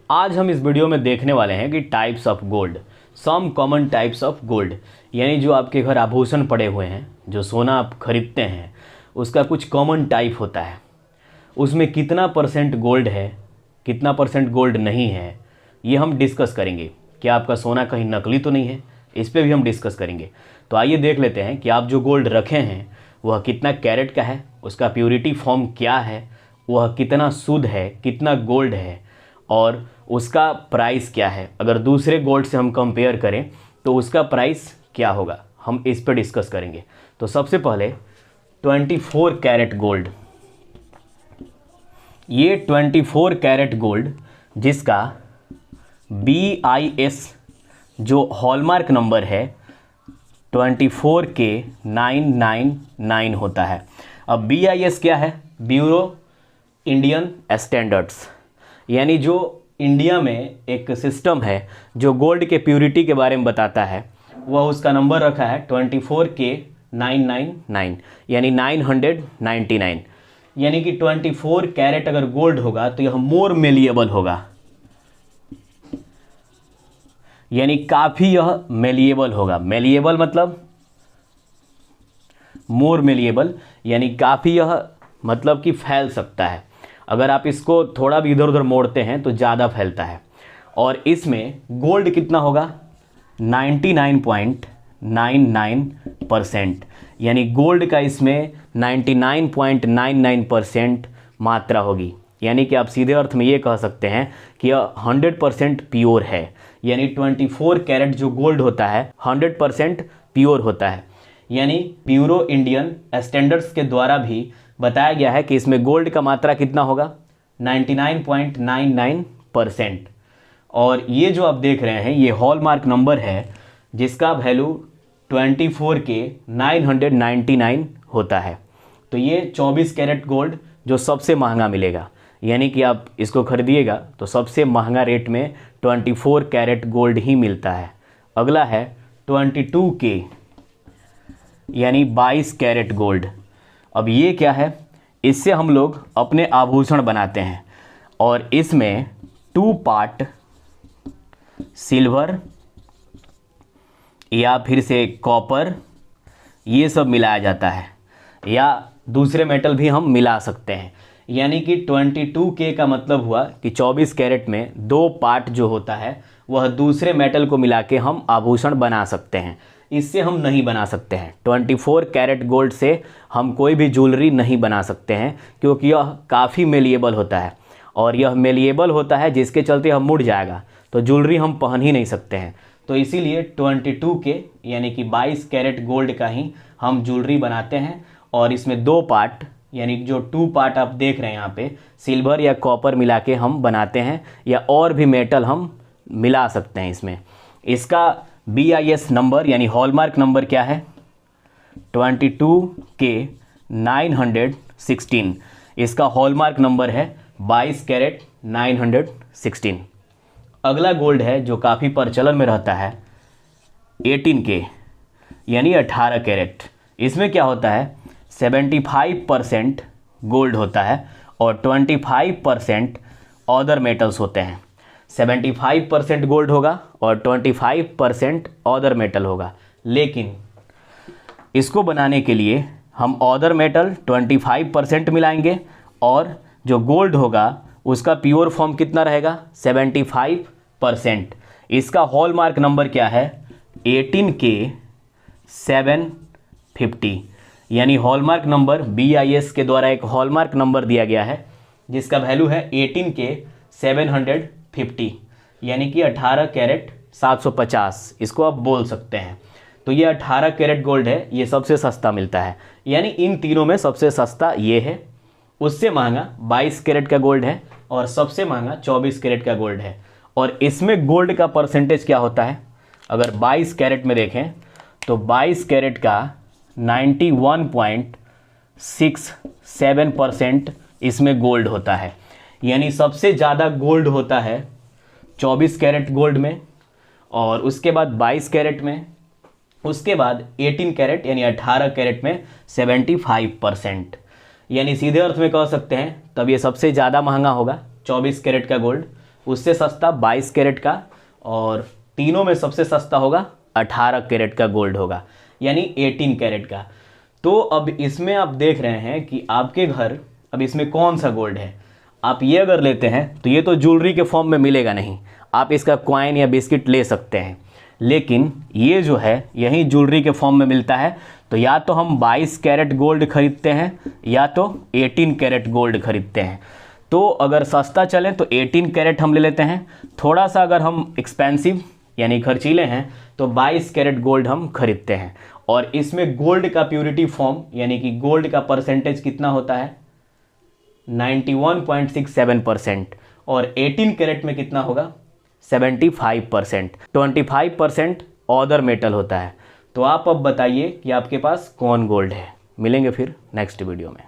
आज हम इस वीडियो में देखने वाले हैं कि types of gold, some common types of gold, यानी जो आपके घर आभूषण पड़े हुए हैं, जो सोना आप खरीदते हैं, उसका कुछ कॉमन टाइप होता है। उसमें कितना परसेंट गोल्ड है, कितना परसेंट गोल्ड नहीं है, ये हम डिस्कस करेंगे। क्या आपका सोना कहीं नकली तो नहीं है, इस पर भी हम डिस्कस करेंगे। तो आइए देख लेते हैं कि आप जो गोल्ड रखे हैं वह कितना कैरेट का है, उसका प्योरिटी फॉर्म क्या है, वह कितना शुद्ध है, कितना गोल्ड है और उसका प्राइस क्या है। अगर दूसरे गोल्ड से हम कंपेयर करें तो उसका प्राइस क्या होगा, हम इस पर डिस्कस करेंगे। तो सबसे पहले 24 कैरेट गोल्ड। ये 24 कैरेट गोल्ड जिसका BIS जो हॉलमार्क नंबर है 24K999 होता है। अब BIS क्या है? ब्यूरो इंडियन स्टैंडर्ड्स, यानी जो इंडिया में एक सिस्टम है जो गोल्ड के प्योरिटी के बारे में बताता है, वह उसका नंबर रखा है 24K999, यानी 999, यानी कि 24 कैरेट अगर गोल्ड होगा तो यह मोर मेलिएबल होगा, यानी काफ़ी यह मेलिएबल होगा। मेलिएबल मतलब मोर मेलिएबल, यानी काफ़ी यह मतलब कि फैल सकता है। अगर आप इसको थोड़ा भी इधर उधर मोड़ते हैं तो ज़्यादा फैलता है। और इसमें गोल्ड कितना होगा? 99.99%, यानी गोल्ड का इसमें 99.99% मात्रा होगी। यानी कि आप सीधे अर्थ में ये कह सकते हैं कि यह 100% प्योर है। यानी 24 कैरेट जो गोल्ड होता है 100% प्योर होता है। यानी ब्यूरो इंडियन स्टैंडर्ड्स के द्वारा भी बताया गया है कि इसमें गोल्ड का मात्रा कितना होगा? 99.99%। और ये जो आप देख रहे हैं ये हॉलमार्क नंबर है जिसका वैल्यू 24K999 होता है। तो ये 24 कैरेट गोल्ड जो सबसे महंगा मिलेगा, यानी कि आप इसको खरीदिएगा तो सबसे महंगा रेट में 24 कैरेट गोल्ड ही मिलता है। अगला है 22K, यानी 22 कैरेट गोल्ड। अब ये क्या है? इससे हम लोग अपने आभूषण बनाते हैं और इसमें 2 पार्ट सिल्वर या फिर से कॉपर ये सब मिलाया जाता है, या दूसरे मेटल भी हम मिला सकते हैं। यानी कि 22K का मतलब हुआ कि 24 कैरेट में 2 पार्ट जो होता है वह दूसरे मेटल को मिला के हम आभूषण बना सकते हैं। इससे हम नहीं बना सकते हैं। 24 कैरेट गोल्ड से हम कोई भी ज्वेलरी नहीं बना सकते हैं, क्योंकि यह काफ़ी मेलिएबल होता है और यह मेलिएबल होता है जिसके चलते हम मुड़ जाएगा तो ज्वेलरी हम पहन ही नहीं सकते हैं। तो इसीलिए 22K यानी कि 22 कैरेट गोल्ड का ही हम ज्वेलरी बनाते हैं। और इसमें 2 पार्ट यानी जो 2 पार्ट आप देख रहे हैं यहाँ पे सिल्वर या कॉपर मिला के हम बनाते हैं, या और भी मेटल हम मिला सकते हैं इसमें। इसका BIS नंबर यानी हॉलमार्क नंबर क्या है? 22K916। इसका हॉलमार्क नंबर है 22 कैरेट 916। अगला गोल्ड है जो काफ़ी प्रचलन में रहता है 18K, यानी 18 कैरेट। इसमें क्या होता है? 75% गोल्ड होता है और 25% अदर मेटल्स होते हैं। 75% गोल्ड होगा और 25% अदर मेटल होगा। लेकिन इसको बनाने के लिए हम अदर मेटल 25% मिलाएंगे और जो गोल्ड होगा उसका प्योर फॉर्म कितना रहेगा? 75%। इसका हॉलमार्क नंबर क्या है? 18K750, यानी हॉलमार्क नंबर BIS के द्वारा एक हॉलमार्क नंबर दिया गया है जिसका वैल्यू है 18K750, यानी कि 18 कैरेट 750 इसको आप बोल सकते हैं। तो ये 18 कैरेट गोल्ड है, ये सबसे सस्ता मिलता है। यानी इन तीनों में सबसे सस्ता ये है, उससे महंगा 22 कैरेट का गोल्ड है और सबसे महंगा 24 कैरेट का गोल्ड है। और इसमें गोल्ड का परसेंटेज क्या होता है? अगर 22 कैरेट में देखें तो 22 कैरेट का 91.67% इसमें गोल्ड होता है। यानी सबसे ज़्यादा गोल्ड होता है 24 कैरेट गोल्ड में, और उसके बाद 22 कैरेट में, उसके बाद 18 कैरेट यानी 18 कैरेट में 75%। यानी सीधे अर्थ में कह सकते हैं तब ये सबसे ज़्यादा महंगा होगा 24 कैरेट का गोल्ड। उससे सस्ता 22 कैरेट का, और तीनों में सबसे सस्ता होगा 18 कैरेट का गोल्ड होगा, यानी 18 कैरेट का। तो अब इसमें आप देख रहे हैं कि आपके घर अब इसमें कौन सा गोल्ड है। आप ये अगर लेते हैं तो ये तो ज्वेलरी के फॉर्म में मिलेगा नहीं, आप इसका कॉइन या बिस्किट ले सकते हैं, लेकिन ये जो है यही ज्वेलरी के फॉर्म में मिलता है। तो या तो हम 22 कैरेट गोल्ड खरीदते हैं या तो 18 कैरेट गोल्ड खरीदते हैं। तो अगर सस्ता चले तो 18 कैरेट हम ले लेते हैं, थोड़ा सा अगर हम एक्सपेंसिव यानी खर्चीले हैं तो 22 कैरेट गोल्ड हम खरीदते हैं। और इसमें गोल्ड का प्योरिटी फॉर्म यानी कि गोल्ड का परसेंटेज कितना होता है 91.67%, और 18 कैरेट में कितना होगा 75%। 25% अदर मेटल होता है। तो आप अब बताइए कि आपके पास कौन गोल्ड है। मिलेंगे फिर नेक्स्ट वीडियो में।